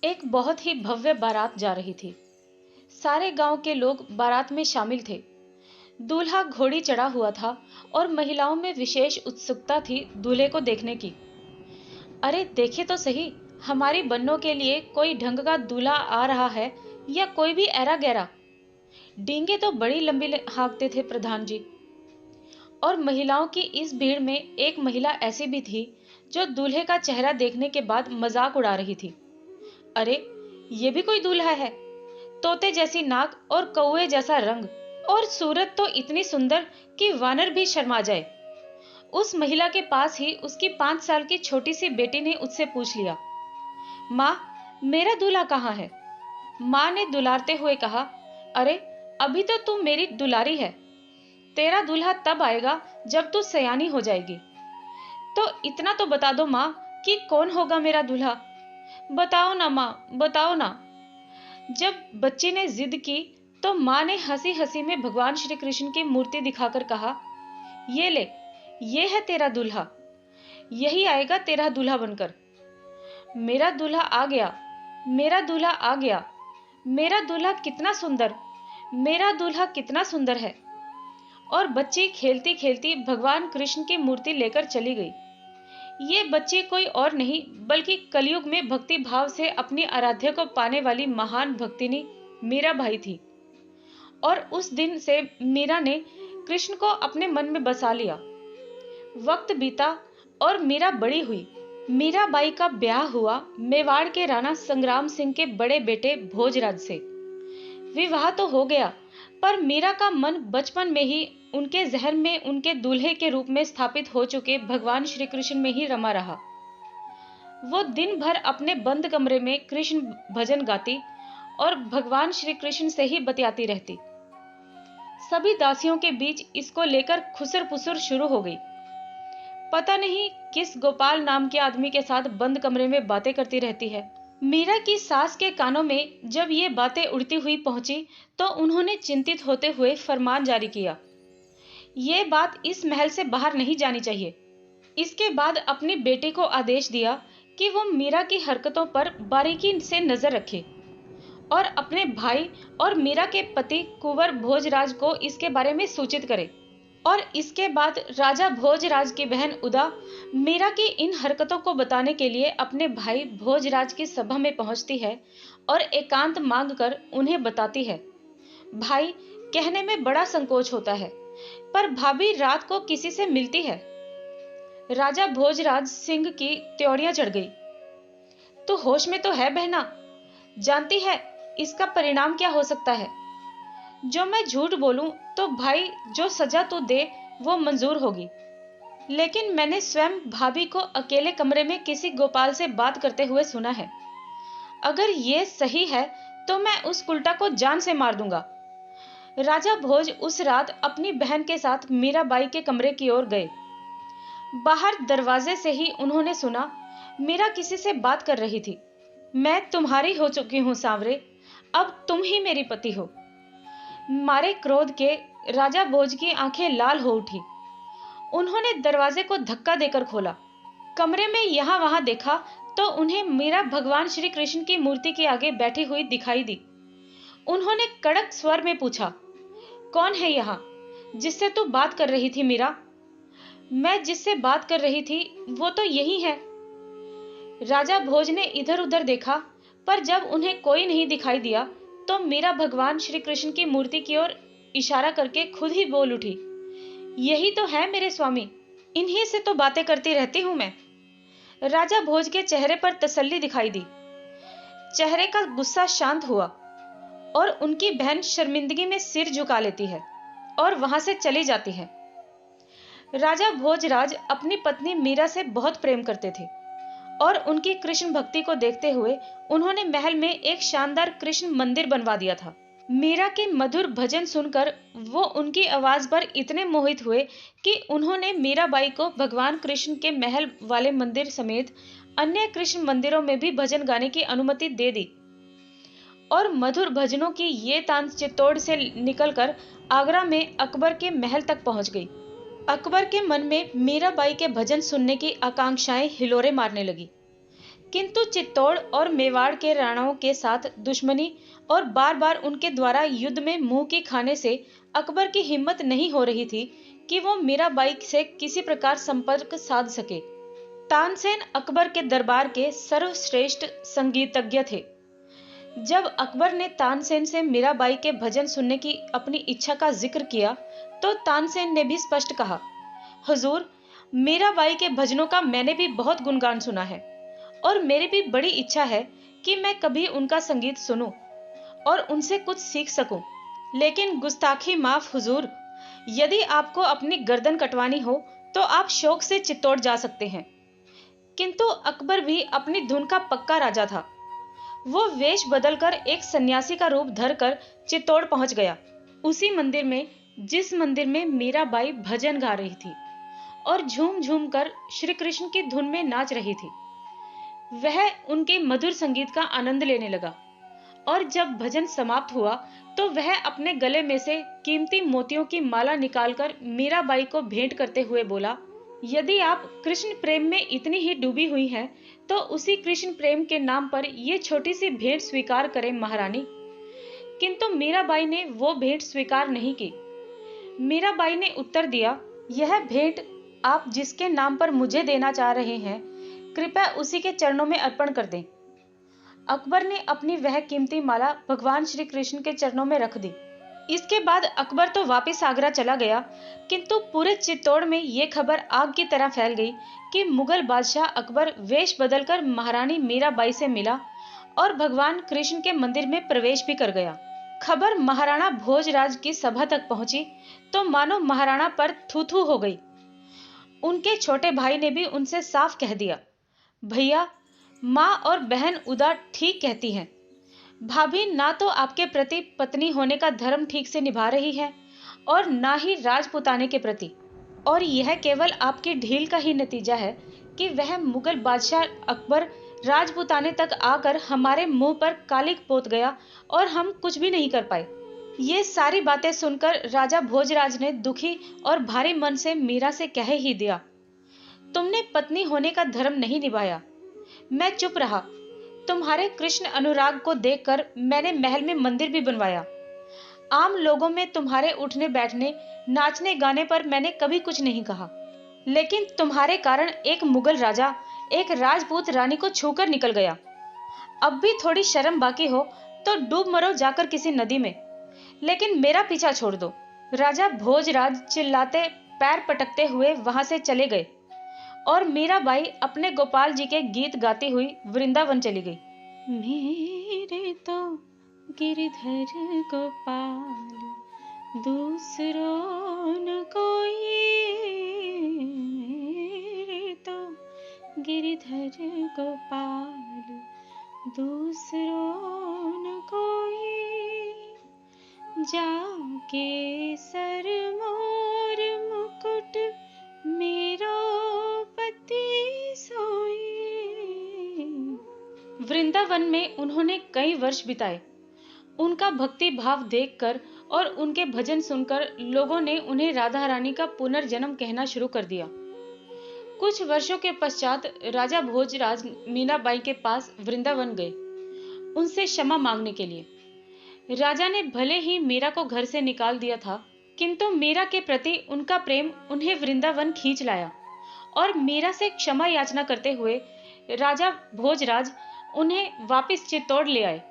एक बहुत ही भव्य बारात जा रही थी। सारे गांव के लोग बारात में शामिल थे। दूल्हा घोड़ी चढ़ा हुआ था और महिलाओं में विशेष उत्सुकता थी दूल्हे को देखने की। अरे देखे तो सही, हमारी बन्नों के लिए कोई ढंग का दूल्हा आ रहा है या कोई भी ऐरा गैरा। डींगे तो बड़ी लंबी हाँकते थे प्रधान जी। और महिलाओं की इस भीड़ में एक महिला ऐसी भी थी जो दूल्हे का चेहरा देखने के बाद मजाक उड़ा रही थी। अरे ये भी कोई दूल्हा है? तोते जैसी नाक और कौए जैसा रंग और सूरत तो इतनी सुंदर कि वानर भी शर्मा जाए। उस महिला के पास ही उसकी 5 साल की छोटी सी बेटी ने उससे पूछ लिया, माँ मेरा दूल्हा कहाँ है? माँ ने दुलारते हुए कहा, अरे अभी तो तू मेरी दुलारी है, तेरा दूल्हा तब आएगा जब तू सयानी हो जाएगी। तो इतना तो बता दो माँ कि कौन होगा मेरा दूल्हा। बताओ ना माँ, बताओ ना। जब बच्ची ने जिद की तो माँ ने हंसी हंसी में भगवान श्री कृष्ण की मूर्ति दिखाकर कहा, ये ले, ये है तेरा दूल्हा, यही आएगा तेरा दूल्हा बनकर। मेरा दूल्हा आ गया, मेरा दूल्हा आ गया, मेरा दूल्हा कितना सुंदर, मेरा दूल्हा कितना सुंदर है। और बच्ची खेलती खेलती भगवान कृष्ण की मूर्ति लेकर चली गई। ये बच्ची कोई और नहीं बल्कि कलयुग में भक्ति भाव से अपनी आराध्य को पाने वाली महान भक्तिनी मीरा बाई थी। और उस दिन से मीरा ने कृष्ण को अपने मन में बसा लिया। वक्त बीता और मीरा बड़ी हुई। मीरा बाई का ब्याह हुआ मेवाड़ के राणा संग्राम सिंह के बड़े बेटे भोजराज से। विवाह तो हो गया, पर मीरा का मन बचपन में ही उनके जहन में उनके दूल्हे के रूप में स्थापित हो चुके भगवान श्री कृष्ण में ही रमा रहा। वो दिन भर अपने बंद कमरे में कृष्ण भजन गाती और भगवान श्री कृष्ण से ही बतियाती रहती। सभी दासियों के बीच इसको लेकर खुसर पुसर शुरू हो गई। पता नहीं किस गोपाल नाम के आदमी के साथ बंद कमरे में बातें करती रहती है। मीरा की सास के कानों में जब ये बातें उड़ती हुई पहुंची तो उन्होंने चिंतित होते हुए फरमान जारी किया, ये बात इस महल से बाहर नहीं जानी चाहिए। इसके बाद अपनी बेटी को आदेश दिया कि वो मीरा की हरकतों पर बारीकी से नजर रखे और अपने भाई और मीरा के पति कुंवर भोजराज को इसके बारे में सूचित करे। और इसके बाद राजा भोजराज की बहन उदा मीरा की इन हरकतों को बताने के लिए अपने भाई भोजराज की सभा में पहुंचती है और एकांत मांगकर उन्हें बताती है। भाई कहने में बड़ा संकोच होता है, पर भाभी रात को किसी से मिलती है। राजा भोजराज सिंह की त्योड़ियां चढ़ गई। तो होश में तो है बहना? जानती है इसका परिणाम क्या हो सकता है? जो मैं झूठ बोलूं तो भाई जो सजा तू दे वो मंजूर होगी, लेकिन मैंने स्वयं भाभी को अकेले कमरे में किसी गोपाल से बात करते हुए सुना है। अगर ये सही है तो मैं उस उल्टा को जान से मार दूंगा। राजा भोज उस रात अपनी बहन के साथ मीराबाई के कमरे की ओर गए। बाहर दरवाजे से ही उन्होंने सुना मीरा किसी से बात कर रही थी। मैं तुम्हारी हो चुकी हूं सांवरे, अब तुम ही मेरी पति हो। मारे क्रोध के राजा भोज की आंखें लाल हो उठी। उन्होंने दरवाजे को धक्का देकर खोला। कमरे में यहां वहां देखा तो उन्हें मीरा भगवान श्री कृष्ण की मूर्ति के आगे बैठी हुई दिखाई दी। उन्होंने कड़क स्वर में पूछा, कौन है यहाँ जिससे तू बात कर रही थी मीरा? मैं जिससे बात कर रही थी वो तो यही है। राजा भोज ने इधर उधर देखा, पर जब उन्हें कोई नहीं दिखाई दिया तो मीरा भगवान श्री कृष्ण की मूर्ति की ओर इशारा करके खुद ही बोल उठी, यही तो है मेरे स्वामी, इन्हीं से तो बातें करती रहती हूं मैं। राजा भोज के चेहरे पर तसल्ली दिखाई दी। चेहरे का गुस्सा शांत हुआ और उनकी बहन शर्मिंदगी में सिर झुका लेती है और वहां से चली जाती है। राजा भोजराज अपनी पत्नी मीरा से बहुत प्रेम करते थे और उनकी कृष्ण भक्ति को देखते हुए उन्होंने महल में एक शानदार कृष्ण मंदिर बनवा दिया था। मीरा के मधुर भजन सुनकर वो उनकी आवाज पर इतने मोहित हुए कि उन्होंने मीराबाई को भगवान कृष्ण के महल वाले मंदिर समेत अन्य कृष्ण मंदिरों में भी भजन गाने की अनुमति दे दी। और मधुर भजनों की ये तान चित्तौड़ से निकलकर आगरा में अकबर के महल तक पहुंच गई। अकबर के मन में मीराबाई के भजन सुनने की आकांक्षाएं हिलोरे मारने लगी। किंतु चित्तौड़ और मेवाड़ के राणाओं के साथ दुश्मनी और बार बार उनके द्वारा युद्ध में मुंह की खाने से अकबर की हिम्मत नहीं हो रही थी कि वो मीराबाई से किसी प्रकार संपर्क साध सके। तानसेन अकबर के दरबार के सर्वश्रेष्ठ संगीतज्ञ थे। जब अकबर ने तानसेन से मीराबाई के भजन सुनने की अपनी इच्छा का जिक्र किया तो तानसेन ने भी स्पष्ट कहा, हुजूर, मीराबाई के भजनों का मैंने भी बहुत गुणगान सुना है और मेरी भी बड़ी इच्छा है कि मैं कभी उनका संगीत सुनूं और उनसे कुछ सीख सकूं। लेकिन गुस्ताखी माफ हुजूर, यदि आपको अपनी गर्दन कटवानी हो तो आप शौक से चित्तौड़ जा सकते हैं। किंतु अकबर भी अपनी धुन का पक्का राजा था। वो वेश बदलकर एक सन्यासी का रूप धरकर चित्तौड़ पहुंच गया, उसी मंदिर में जिस मंदिर में मीराबाई भजन गा रही थी और झूम झूम कर श्री कृष्ण की धुन में नाच रही थी। वह उनके मधुर संगीत का आनंद लेने लगा और जब भजन समाप्त हुआ तो वह अपने गले में से कीमती मोतियों की माला निकालकर मीराबाई को भेंट करते हुए बोला, यदि आप कृष्ण प्रेम में इतनी ही डूबी हुई हैं तो उसी कृष्ण प्रेम के नाम पर यह छोटी सी भेंट स्वीकार करें महारानी। किंतु मीराबाई ने वो भेंट स्वीकार नहीं की। मीराबाई ने उत्तर दिया, यह भेंट आप जिसके नाम पर मुझे देना चाह रहे हैं, कृपया उसी के चरणों में अर्पण कर दें। अकबर ने अपनी वह कीमती माला भगवान श्री कृष्ण के चरणों में रख दी। इसके बाद अकबर तो वापस आगरा चला गया, किंतु पूरे चित्तौड़ में यह खबर आग की तरह फैल गई कि मुगल बादशाह अकबर वेश बदलकर महारानी मीराबाई से मिला और भगवान कृष्ण के मंदिर में प्रवेश भी कर गया। खबर महाराणा भोजराज की सभा तक पहुंची तो मानो महाराणा पर थू थू हो गई। उनके छोटे भाई ने भी उनसे साफ कह दिया, भैया, माँ और बहन उदा ठीक कहती हैं। भाभी ना तो आपके प्रति पत्नी होने का धर्म ठीक से निभा रही है और ना ही राजपुताने के प्रति, और यह केवल आपकी ढील का ही नतीजा है कि वह मुगल बादशाह अकबर राजपुताने तक आकर हमारे मुंह पर कालिक पोत गया और हम कुछ भी नहीं कर पाए। ये सारी बातें सुनकर राजा भोजराज ने दुखी और भारी मन से मीरा से कह ही दिया, तुमने पत्नी होने का धर्म नहीं निभाया। मैं चुप रहा। तुम्हारे कृष्ण अनुराग को देखकर मैंने महल में मंदिर भी बनवाया। आम लोगों में तुम्हारे उठने बैठने, नाचने गाने पर मैंने कभी कुछ नहीं कहा, लेकिन तुम्हारे कारण एक मुगल राजा एक राजपूत रानी को छूकर निकल गया। अब भी थोड़ी शर्म बाकी हो तो डूब मरो जाकर किसी नदी में, लेकिन मेरा पीछा छोड़ दो। राजा भोजराज चिल्लाते पैर पटकते हुए वहां से चले गए और मीराबाई अपने गोपाल जी के गीत गाती हुई वृंदावन चली गई। मेरे तो गिरधर गोपाल दूसरों न कोई, मेरे तो गिरधर गोपाल दूसरों न कोई, जाके सर मोर मुकुट मेरो पति सोई। वृंदावन में उन्होंने कई वर्ष बिताए। उनका भक्ति भाव देखकर और उनके भजन सुनकर लोगों ने उन्हें राधा रानी का पुनर्जन्म कहना शुरू कर दिया। कुछ वर्षों के पश्चात राजा भोजराज मीराबाई के पास वृंदावन गए उनसे क्षमा मांगने के लिए। राजा ने भले ही मीरा को घर से निकाल दिया था, किंतु मीरा के प्रति उनका प्रेम उन्हें वृंदावन खींच लाया और मीरा से क्षमा याचना करते हुए राजा भोजराज उन्हें वापस चित्तौड़ ले आए।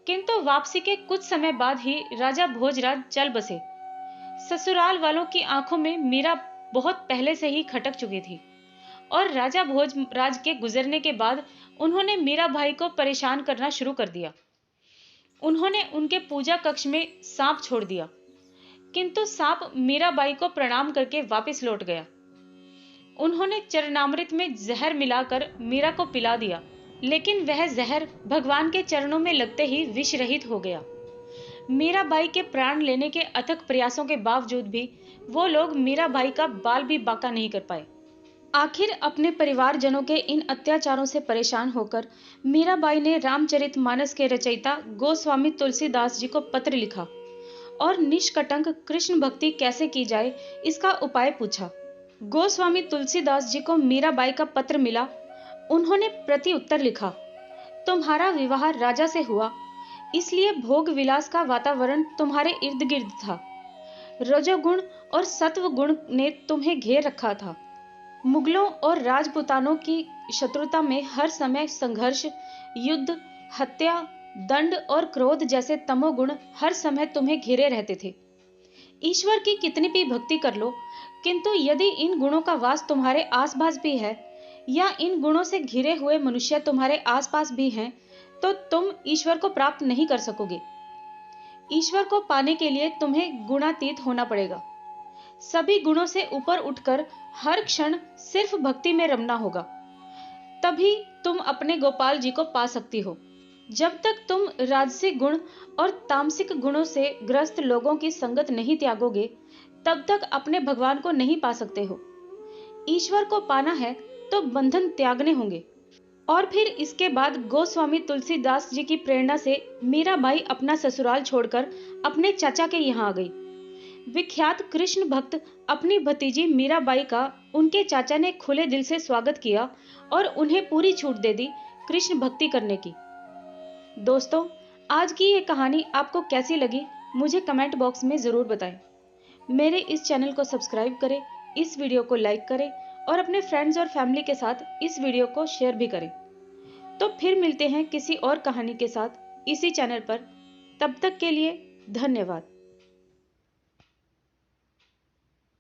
किंतु वापसी के कुछ समय बाद ही राजा भोजराज चल बसे। ससुराल वालों की आंखों में मीरा बहुत पहले से ही खटक चुकी थी और राजा भोजराज के गुजरने के बाद उन्होंने मीराबाई को परेशान करना शुरू कर दिया। उन्होंने उनके पूजा कक्ष में सांप छोड़ दिया, किंतु सांप मीराबाई को प्रणाम करके वापस लौट गया। उन्होंने चरणामृत में जहर मिलाकर मीरा को पिला दिया, लेकिन वह जहर भगवान के चरणों में लगते ही विष रहित हो गया। मीराबाई के प्राण लेने के अथक प्रयासों के बावजूद भी वो लोग मीराबाई का बाल भी बांका नहीं कर पाए। आखिर अपने परिवारजनों के इन अत्याचारों से परेशान होकर मीराबाई ने रामचरितमानस के रचयिता गोस्वामी तुलसीदास जी को पत्र लिखा और निष्कटंक कृष्ण भक्ति कैसे की जाए इसका उपाय पूछा। गोस्वामी तुलसीदास जी को मीराबाई का पत्र मिला। उन्होंने प्रति उत्तर लिखा, तुम्हारा विवाह राजा से हुआ, इसलिए भोग विलास का वातावरण तुम्हारे इर्द गिर्द था। रजोगुण और सत्व गुण ने तुम्हें घेर रखा था। मुगलों और राजपूतानों की शत्रुता में हर समय संघर्ष, युद्ध, हत्या, दंड और क्रोध जैसे तमोगुण हर समय तुम्हें घेरे रहते थे। ईश्वर की कितनी भी भक्ति कर लो, किंतु यदि इन गुणों का वास तुम्हारे आसपास भी है या इन गुणों से घिरे हुए मनुष्य तुम्हारे आसपास भी हैं, तो तुम ईश्वर को प्राप्त नहीं कर सकोगे। ईश्वर को पाने के लिए तुम्हें गुणातीत होना पड़ेगा। सभी गुणों से ऊपर उठकर हर क्षण सिर्फ भक्ति में रमना होगा, तभी तुम अपने गोपाल जी को पा सकती हो। जब तक तुम राजसिक गुण और तामसिक गुणों से ग्रस्त लोगों की संगत नहीं त्यागोगे, तब तक अपने भगवान को नहीं पा सकते हो। ईश्वर को पाना है तो बंधन त्यागने होंगे। और फिर इसके बाद गोस्वामी तुलसीदास जी की प्रेरणा से मीराबाई अपना ससुराल छोड़कर अपने चाचा के यहाँ आ गई। विख्यात कृष्ण भक्त अपनी भतीजी मीराबाई का उनके चाचा ने खुले दिल से स्वागत किया और उन्हें पूरी छूट दे दी कृष्ण भक्ति करने की। दोस्तों, आज की ये कहानी आपको कैसी लगी मुझे कमेंट बॉक्स में जरूर बताएं। मेरे इस चैनल को सब्सक्राइब करें, इस वीडियो को लाइक करें और अपने फ्रेंड्स और फैमिली के साथ इस वीडियो को शेयर भी करें। तो फिर मिलते हैं किसी और कहानी के साथ इसी चैनल पर। तब तक के लिए धन्यवाद।